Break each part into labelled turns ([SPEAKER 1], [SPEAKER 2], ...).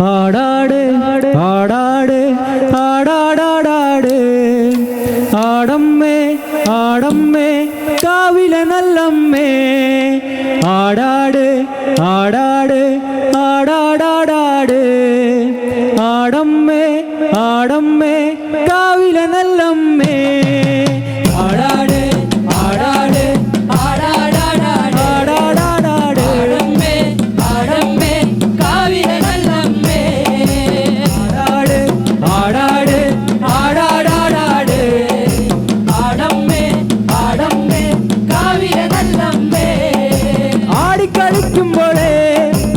[SPEAKER 1] ആടാട് ആടാട് ആടാടാടാട് ആടമ്മേ ആടമ്മേ കാവിലെ നല്ലമ്മേ ആടാട് ആടാട് ആടാടാടാട് ആടമ്മേ ആടമ്മേ കാവിലെ നല്ലമ്മേ ആടാട് ആടാട് ആടാടാടാട് ആടാടാടാട് ആടമ്മേ ആടമ്മേ കാവിലെ നല്ലമ്മേ ആടാട് ആടാട് ആടാടാടാട് ആടമ്മേ ആടമ്മേ കാവിലെ നല്ലമ്മേ ആടിക്കളിക്കുമ്പോഴേ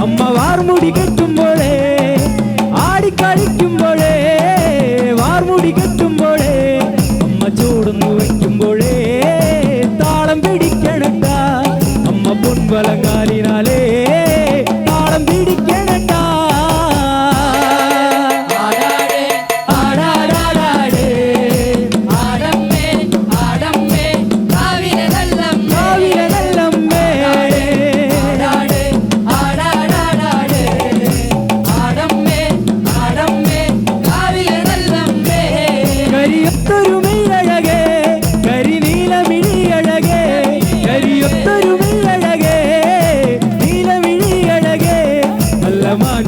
[SPEAKER 1] അമ്മ വാർമുടി കെട്ടുമ്പോഴേ ആടിക്കളിക്കുമ്പോഴേ വാർമുടി കെട്ടുമ്പോഴേ അമ്മ ചൂടുന്നു വയ്ക്കുമ്പോഴേ താളം പിടിക്കണട്ട അമ്മ പൊൻവലങ്കാലിനാലേ താളം പിടിക്കണട്ട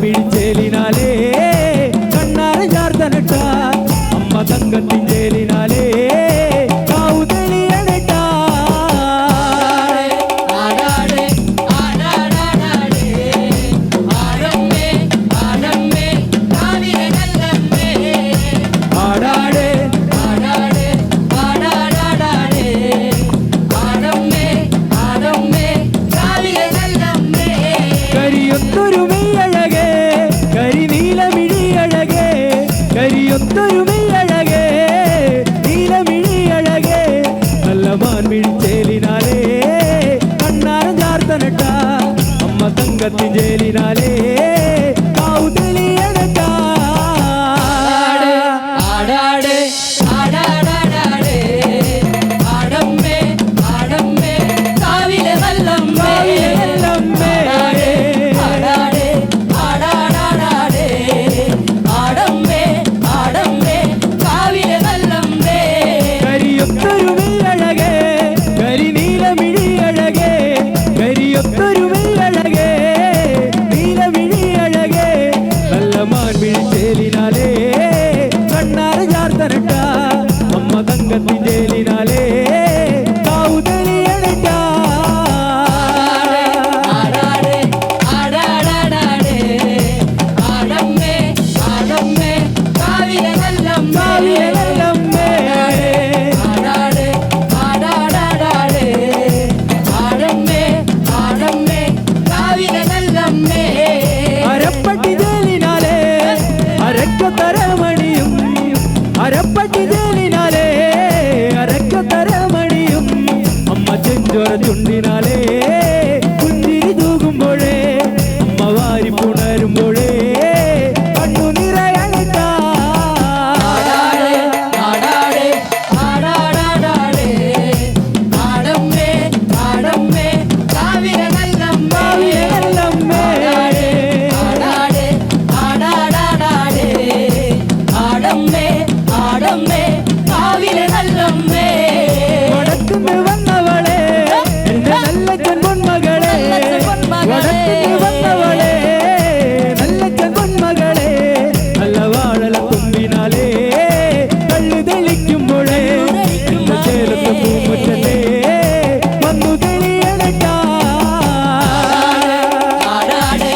[SPEAKER 1] പിടിച്ചേലിനാലേ കണ്ണാറ് ചാർത്തനട്ട അമ്മ തങ്കത്തിൻ ചേലിനാലേ ൊരുമയഴകേ നീലമിഴിയഴകേ നല്ല മാൻ പിടിച്ചേലിനാലേ കണ്ണാരം ചാർത്തനട്ട അമ്മ തങ്കത്തിൻ ചേലിനാലേ കാവുതെളിയണട്ട ആടാട് ആടാടാടാട് ആടമ്മേ ആടമ്മേ കാവിലെ നല്ലമ്മേ നല്ലമ്മേ ആടാട് ആടാടാടാട് ആടമ്മേ ആടമ്മേ കാവിലെ നല്ലമ്മേ കരിയൊത്തൊരുമയഴകേ കരിനീലമിഴിയഴകേ കരിയൊത്തൊരുമയഴകേ നീലമിഴിയഴകേ നല്ല മാൻ പിടിച്ചേലിനാലേ കണ്ണാറ് ചാർത്തനട്ട അമ്മ തങ്കത്തിൻ ചേലിനാലേ കാവുതെളിയണട്ട അരപ്പട്ടിനാലേ അരക്കത്തരമണിയും അമ്മ ചെഞ്ചോര ചുണ്ടിനാലേ പുഞ്ചിരി തൂകുമ്പോഴേ അമ്മ വാരി പുണരുമ്പോഴേ കണ്ണു നിറയണട്ട ആടമ്മേ ആടമ്മേ കാവിലെ നല്ലമ്മേ നല്ലമ്മേ ആടാട് ആടാടാടാട് ആടമ്മേ ആടമ്മേ കാവിലെ നല്ലമ്മേ വടക്കുന്ന് വന്നവളെ എന്റെ നല്ലച്ചൻ പൊന്മകളെ വടക്കുന്ന് വന്നവളെ നല്ലച്ചൻ പൊന്മകളെ നല്ല വാഴല തുമ്പിനാലേ കള്ളു തെളിക്കുമ്പോഴേ എന്റെ ചേലത്തെ പൂമുറ്റത്തെ വന്നു തെളിയണട്ട ആടാട്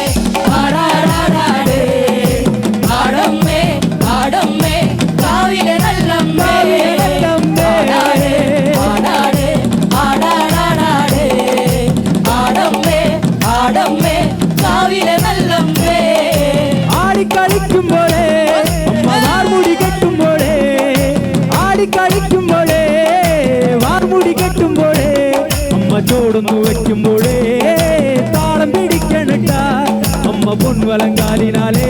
[SPEAKER 1] ആടാടാടാട് ആടമ്മേ ആടമ്മേ കാവിലെ നല്ലമ്മേ ആടാട് ആടാടാടാട് ആടമ്മേ ആടമ്മേ കാവിലെ നല്ലമ്മേ ആടിക്കളിക്കുമ്പോഴേ അമ്മ വാർമുടി കെട്ടുമ്പോഴേ ആടിക്കളിക്കുമ്പോഴേ വാർമുടി കെട്ടുമ്പോഴേ അമ്മ ചോടുന്നു വെക്കുമ്പോഴേ താളം പിടിക്കണട്ട അമ്മ പൊൻവലങ്കാലിനാലേ